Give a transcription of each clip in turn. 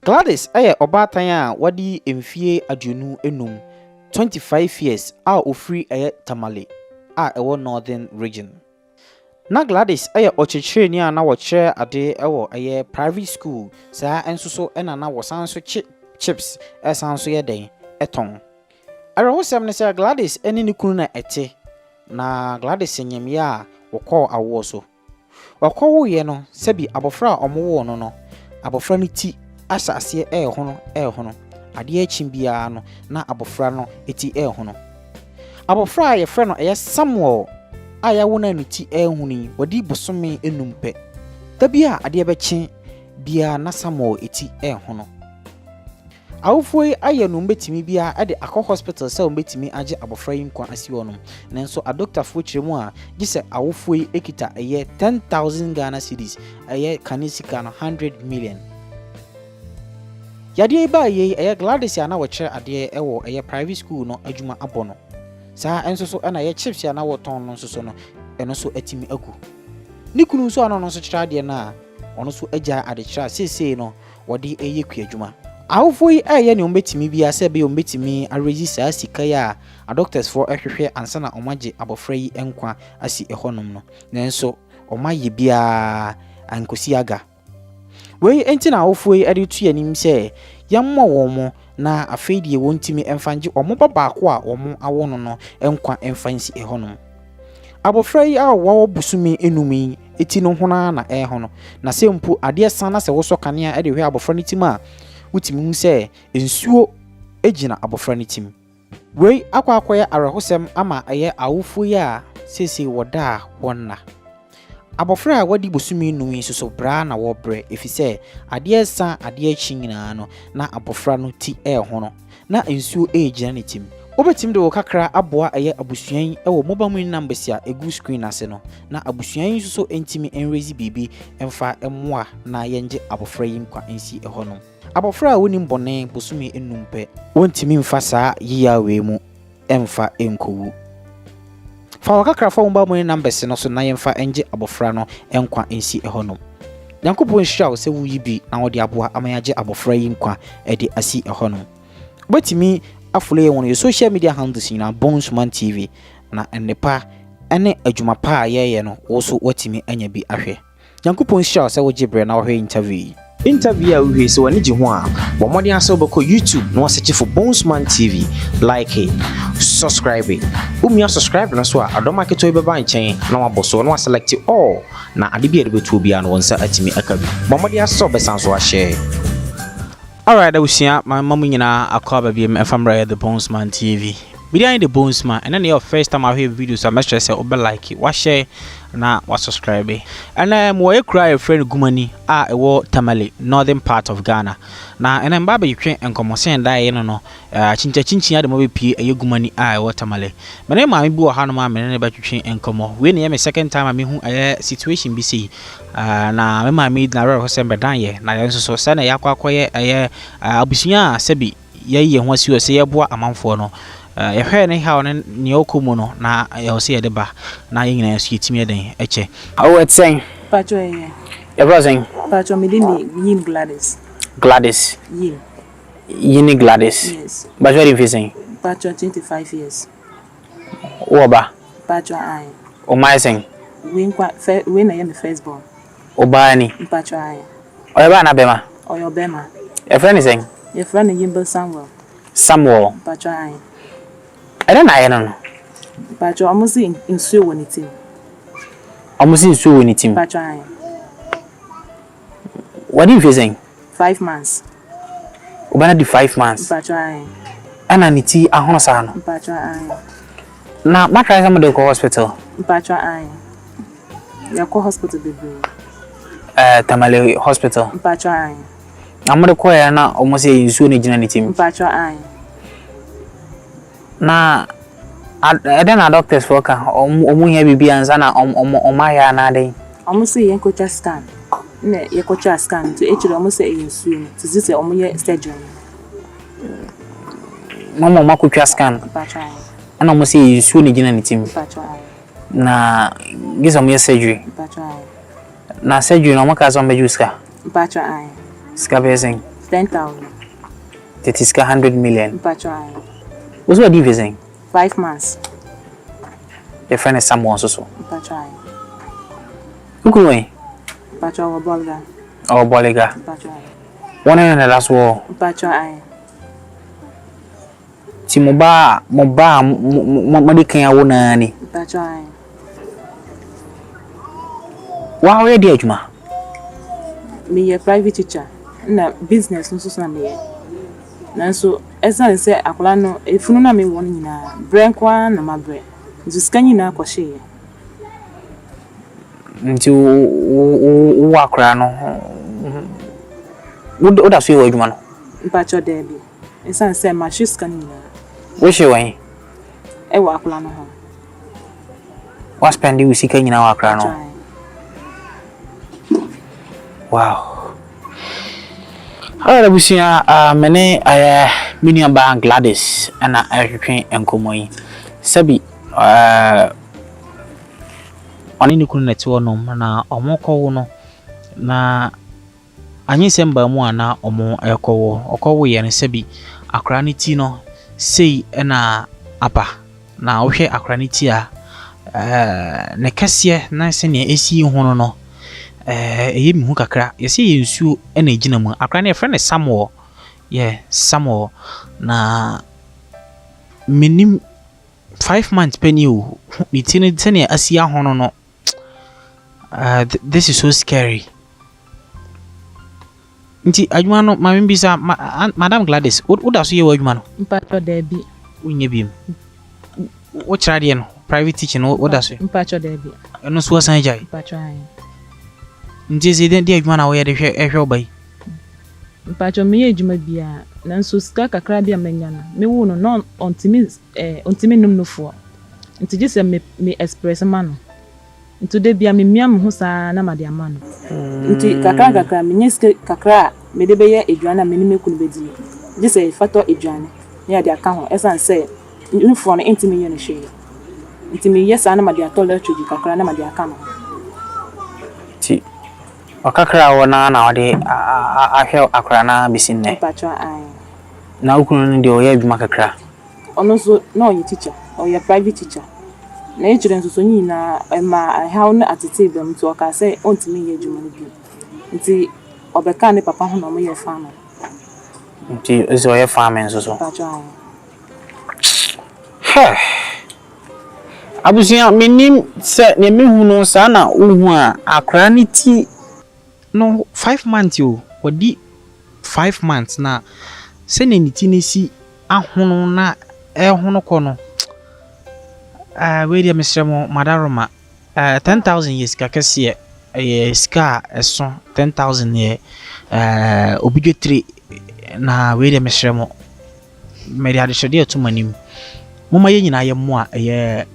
Gladys aye obatan a wadi emfie aduonu enum 25 years a ofri aye Tamale a ewo northern region. Na Gladys aye ochechire ni a na wo kire ade ewo aye private school saa ensoso ena na wo sanso chips esanso ye den eton. Arahosem ne say Gladys eni ni kunu na ete na Gladys nyem ya wo call awo so. Wakwo ye no sebi abofra omowo no no abofra no ti asase hono ade achimbia no na abofra no eti hono abofra ye frɛ no eye Samuel aya wona no ti huni wadi bosome enumpe da bia ade bechi bia na Samuel eti hono awofoi aye no mbetimi bia ade akọ hospital se mbetimi age abofra yi nkwa asi wono nanso a doctor fo kiremu a gise awofoi ekita eye 10,000 Ghana cedis eye kanisika no 100 million. Yade ba ye eye Gladys ya na wo kire ade ewo eye private school no adwuma abono saa enso so na ye chips ya na wo ton no so no eno so atimi agu ni kunu so ano no so kire ade na ono so agya ade kire sesei no wode eye ku adwuma awofoi aye ne ombetimi bia se be ombetimi aregi saa sika ya a doctors for ehwehwe ansa na omagye abofra yi enkwa asi ehonom no nanso omaye bia ankosi aga we enti na awofoi ade tu yanim se yamma womo na afeedie wontimi emfanje omo baako a omo awono no enkwa emfansi ehonom abofra yi a wo busumi enumi eti no hona na ehono na sempu ade sana se wo so kanea ade hwe abofra no tima utimi se ensuo ejina abofra no tim we akwakoya arahosem ama aye awofoi a sese woda wonna abofra wadi bosumi numi so bra na wo bre efise ade sa ade achi nyina no na abofra no ti hono na ensuo ejina ne tim obetim de wo kakra aboa aye abusuan ewo mobile number sia egu screen ase no na abusuan so entimi enrezi bibi emfa emmoa na yenje abofra yi nkwa ensi hono abofra woni mbone bosumi enumpe wontimi mfa saa yiya we mu emfa enkowu fa wakakra fa mobile numbers no so na yemfa enje abofra no enkwa ensi hono yankopon hira wo se wuyi bi na wo de aboa amayaje abofra yi nkwa ede asi hono betimi afule ye wono social media handles na Tumor TV na ennepa ene adwuma pa ye no wo so watimi anya bi ahwe yankopon hira se wo gibre na wo hwe interview a we so wani ji ho a bo modi aso beko YouTube no search for Tumor TV, like it, subscribe it. Subscribe na so a adoma keto be ba nchen na waboso no select all na ade bi betu bia no wonsa atimi akabi bo modi aso be sanso a share. Alright, I will see my mom nyina akwa be me famra the Tumor TV. Behind the Tumor, and then your first time I hear videos, I must say, obe like it, share, na subscribe. And I cry a friend Gumani, a war Tamale, northern part of Ghana. Now, and I'm Baba Ukraine and come and die, no, chincha the movie P, a Gumani, a war Tamale. My name I bo Hanoma, and about Ukraine and come on. When I second time I mean who a situation BC. Now, my maid Nara Hosember Danye, now so send a yakwa a Abusia Sebi, ye, once you say a boy among for no. Ye hwe ne ha on ne okumu no na ye se ye de ba na ye nyina so yetimi den eche awo etsen pacho ye brother pacho medini yin Gladys yin Gladys yes but very facing pacho 25 years oba pacho ai o mai sen we na ye me first born oba ni pacho ai o ba na bema o yo bema e friend sen ye friend yin Samuel pacho ai I don't know. Pacho almost in so when it team. Almost in so when it team. Pacho. What are you facing? 5 months. Ubana di 5 months. Pacho. Ana niti ahono sana. Pacho. Na ma try some go hospital. Pacho. Ya ko hospital baby. Tamale hospital. Pacho. Amade ko ya na almost in so ni gina ni team. Pacho. Na na doctors for ka omu hia bibi anza na omaya na dey omu say yen ko scan na ye ko scan to actually omu say yen su no to say omu ye surgery mama mako scan pacha ana omu say yen su ni gina ni team pacha na gisa omu ye surgery pacha na surgery no maka zo meju ska pacha ska bezeng 10,000. That is 100 million. Mpatwa. What's what you saying? 5 months. Your friend is someone so. Mpatwa. Who going? Mpatwa Wabolga. Oh, Boliga. Mpatwa. One in the last war. Mpatwa. Timoba, Modican, I won't any. Mpatwa. Wow, where did you, ma? Me a private teacher. Na business no so na me. Nanso esa se akola no efunu na me won nyina brand kwa na mabre. Nti sika nyina akɔhye. Nti wo akra no. Wo da so ye adwuma no. Mpacho da bi. Esa se ma hye sika nyina. Wo hye wan? E wo akola no ho. Wa spend you sika nyina wo akra no. Wow. Hello, Busia. Mene Minia Bank Gladys and African and Comoy. Sabi, on any cool network, no, na or more call no, na any sember more na or more echo or call we and Sabi, a cranitino, say, and upper. Now, here a cranitia, Necasia, nice and AC hono. Yemi hu kakra yesi yensu ena gina mu akra na friend Samuel Samuel na minim 5 months penny o ni tini tene asia hono no this is so scary nti adwuma no ma mbisa Madam Gladys woda so ye adwuma no Mpacho da bi unye bim wo kira de no private teaching woda so Mpacho da bi eno so san jai Mpacho Nti den dia adwuma na wo ye de hwe obai. Mpacho me adwuma bia nanso sika kakra bia manya na me wo no ontimi num nofo. Nti gise me express ma no. Nti de bia me miam ho saa na ma de ama no. Nti kakra me sika kakra me de be ye adwana me ni me kunu bedi. Gise fato adwane ya de aka ho esan se nufo no ntimi ye no hwe. Nti me yes na ma de atole chuji kakra na ma de aka no. Ti Wakakra wana na wade ahwe akra na bisinne. Mpacho ai. Na ukunu ndi oya adwuma kakra. Ono so na oye teacher, oye private teacher. Na ejire nso so nyina ma how na atete bem to ka say ontimi ye adwuma no bi. Nti obeka ne papa ho na mo ye farmer. Nti ezo ye farmer nso so. Mpacho ai. Abusia menim se ne mehu no sa na uhu a akra ni ti no 5 months yo wadi 5 months na se ne ni ti ne si ahono na hono kono we dia mesremo madaroma 10,000 years kakese ska eso 10,000 ye obidwetri na we dia mesremo me dia de hwede atumanim moma ye nyina ye mo a ye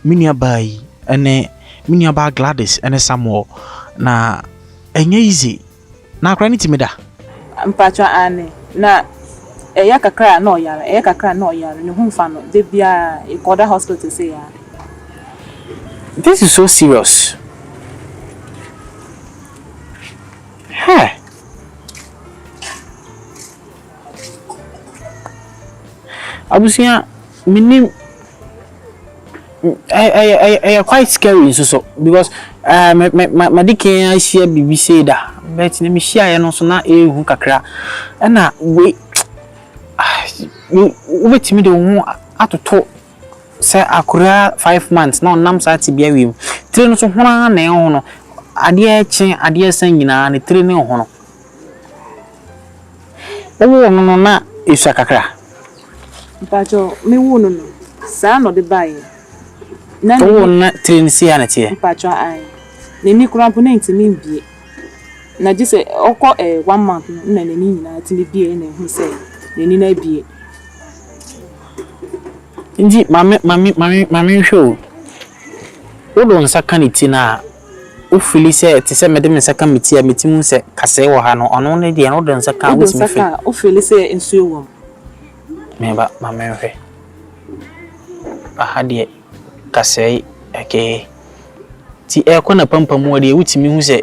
minia bai ene minia ba Gladys ene Samuel na enye easy na akra ni timida Mpacho ane na eya kakra na oyare ne hu fa no de bia ikoda hospital say ya. This is so serious. Abusia minim I quite scary so because my dikin I share bibi say da but na me share no so na ehu kakra na we wetimi de hu atoto say akura 5 months na nam sa ti bia wem tire no so hona na ehu no ade eche ade san nyina ne tire ne ho no owo no na esu kakra Mpacho me wo no sa no de bae na na tire ne sia na tie Mpacho ai ne ni krampo na ntimi bie na gise okọ 1 month na ne ni nyina timi bie na hu say ne ni na bie Nji mami show. Odo nsa kaniti na ofili se ti se mede nsa kamiti a metimu se kase wo ha no ono ne de odo nsa kan wo timi fe. Ofili se nsuo wom. Me ba mami hwe. Aha de kase eke. Ti e ko na pampam wo de wutimi hu se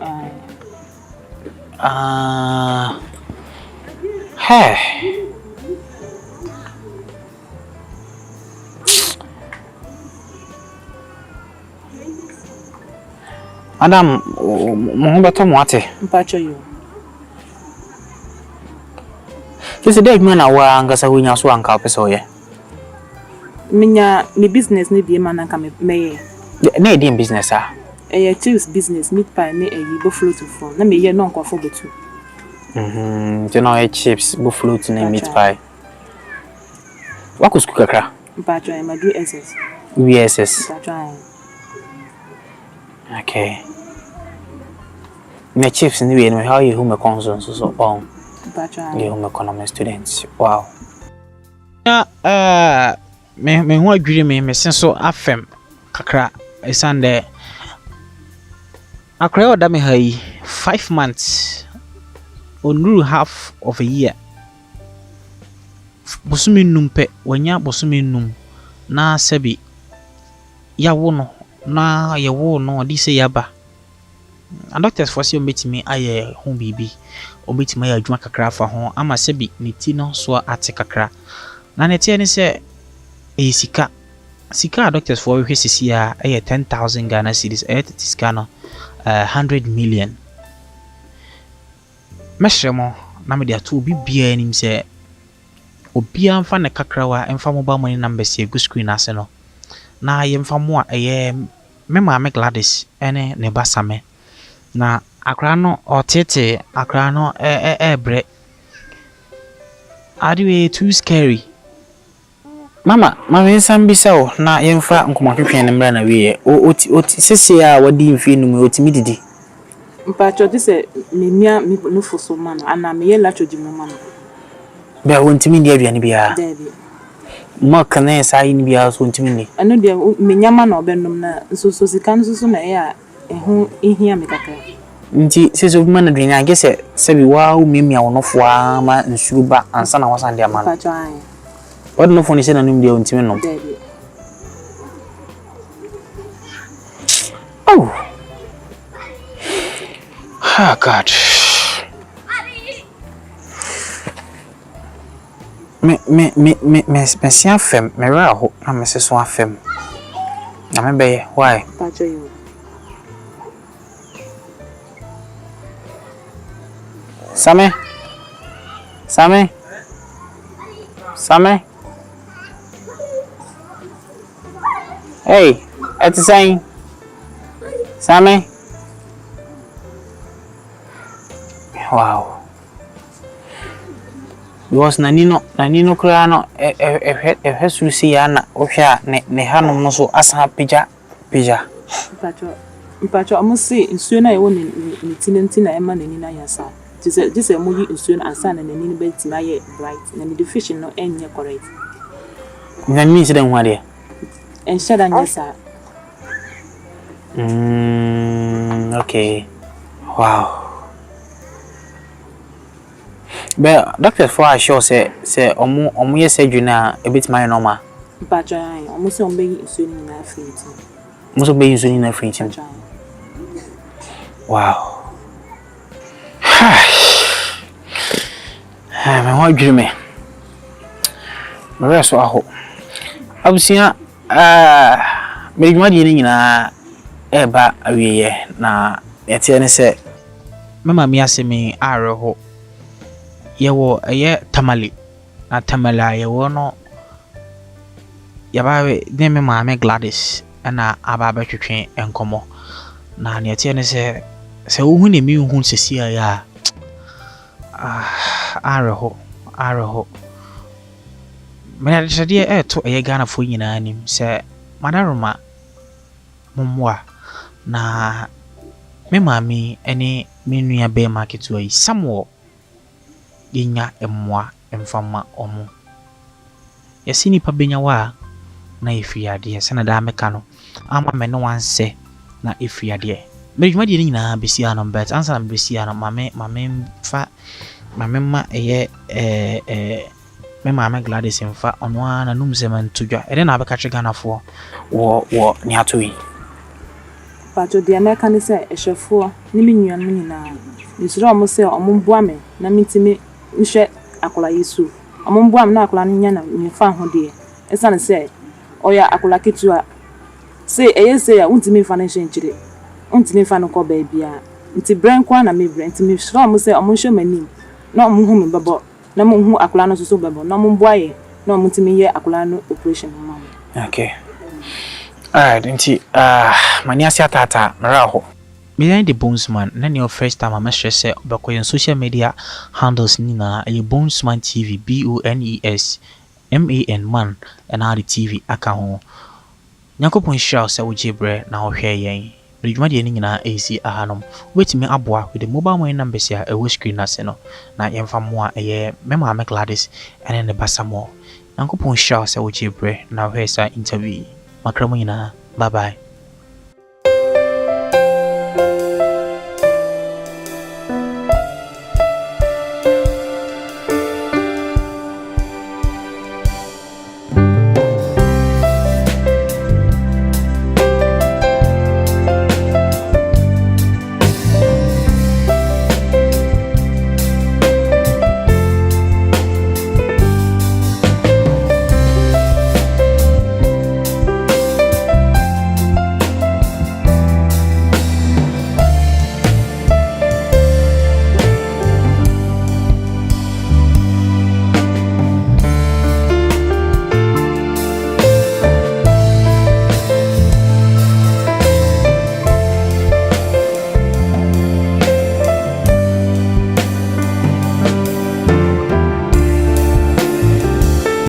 Hey. Madam, mo beto mo ate. Mpacho yo. Kese dey adwuma na wa ngasa wonya so anka opeso ye. Minya mi business ni bi ma na ka me Na e dey business ah. Chips business meat pie me buffalo to phone. Na me ye no nkofo betu. You know chips, buffalo to meat pie. What could school kakra? Mpacho I do SS. USS. Mpacho. Okay. My chips in the way, how you whom a conscience so on. You home economic students. Wow. Me who agree me sense so afem kakra isande akra oda me hai 5 months onuru half of a year bosumi numpe wanya bosumi num na sebi yawo no na yawo no di se yaba and doctors for say metimi aye ho bibi ometimi aye adwuma kakra fa ho ama sebi ne ti no so ate kakra na ne tie ne se sika doctors for we sisi a 10,000 Ghana cedis sika no 100 million meshremo na me dia to bibia nim se obia mfa ne kakra wa mfa mobile money number se go screen ase no na ye mfa mo a me mama Gladys ene ne basame na akra no otete akra no bre adiwe too scary. Mama nsambisa o na yemfa nkomatwetwe ne mra na wiye oti sese a wadi mfi num otimi didi mpacho dise menia mi no foso man ana me ye lacho di mama no be wontimi ndi aduane bia debi ma kana sa yin bia so wontimi ndi ano de menya ma na obenum na so sika no so na ya ehu ihia me kakra nti sese obi man aduane agese sebi wa o memia wonofo ama nsuba ansa na wasan dia man mpacho ai what no phone is na num dia wontimi no debi oh ah god me si afem me ra ho na me se so afem na me be why mpacho yo Same hey it's saying Same wow because nanino kura no susi ya na ohwa ne hanom no so asa pija mpacho amusi nsuo na yewo ni tinenti na ema nani na yasa dise mu yi nsuo na ansa na nani be tima ye bright na the fish no enye correct na mi se den hwade en shada nyasa okay wow but doctors for sure say omu ye surgery na a bit my normal mpacho ai amusi ombe yi nsuo ni na afiti muso be nsuo ni na afiti wow me ho adwiri me reso aho abusia me dwuma de ni nyina eba awiye na yete ne se mama mi asemi areho yewo tamale na tamala yewo no yabawe ne me mama Gladys na ababa twetwe enkomo na ne yete ne se wo ne mi hu sesi ya areho mena de to Ghana fo nyina nim se madaroma momwa na me mami ene me nua be market wa yi samwo yenya emwa emfama omo yesi nipa benya wa na efiade se na da meka no ama me no wanse na efiade me dwuma de nyina besi ano bet ansa na besi ano mame fa mame ma me mama Gladys mfa ono na num se man tudwa ede na abeka che Ghana fo wo ni atoyi pacho de America ni se ehwefo ni me nua no nyina nisuro mo se omo boa me na mitimi nhwe akola yesu amombo am na akola nya na me fa ho de esa ne se oya akola ketua say say ya untimi fa na hyenkyire untimi fa no ko ba bia nti brand kwa na me brand nti me sure mo say omo hwe manim na omo hu me bebo na mo hu akola no so bebo na mo boaye na omo ntimi ye akola no operation mama. Okay. Alright, nti mani asia tata maraho. Me the Bonesman, na your first time I'm sure say obako social media handles ni na a Bonesman TV BONESMAN man and the TV aka ho. Nyankopon hira say wo jebre na wo hwe yen. Bridwuma de ni nyina AC ahanom. Wetimi aboa with the mobile money numbers ya e screen ase no. Na yemfa mo a eye mema me Gladys ene ne basamo. Nyankopon hira say wo jebre na hwe sa interview. Makramo nyina. Bye bye.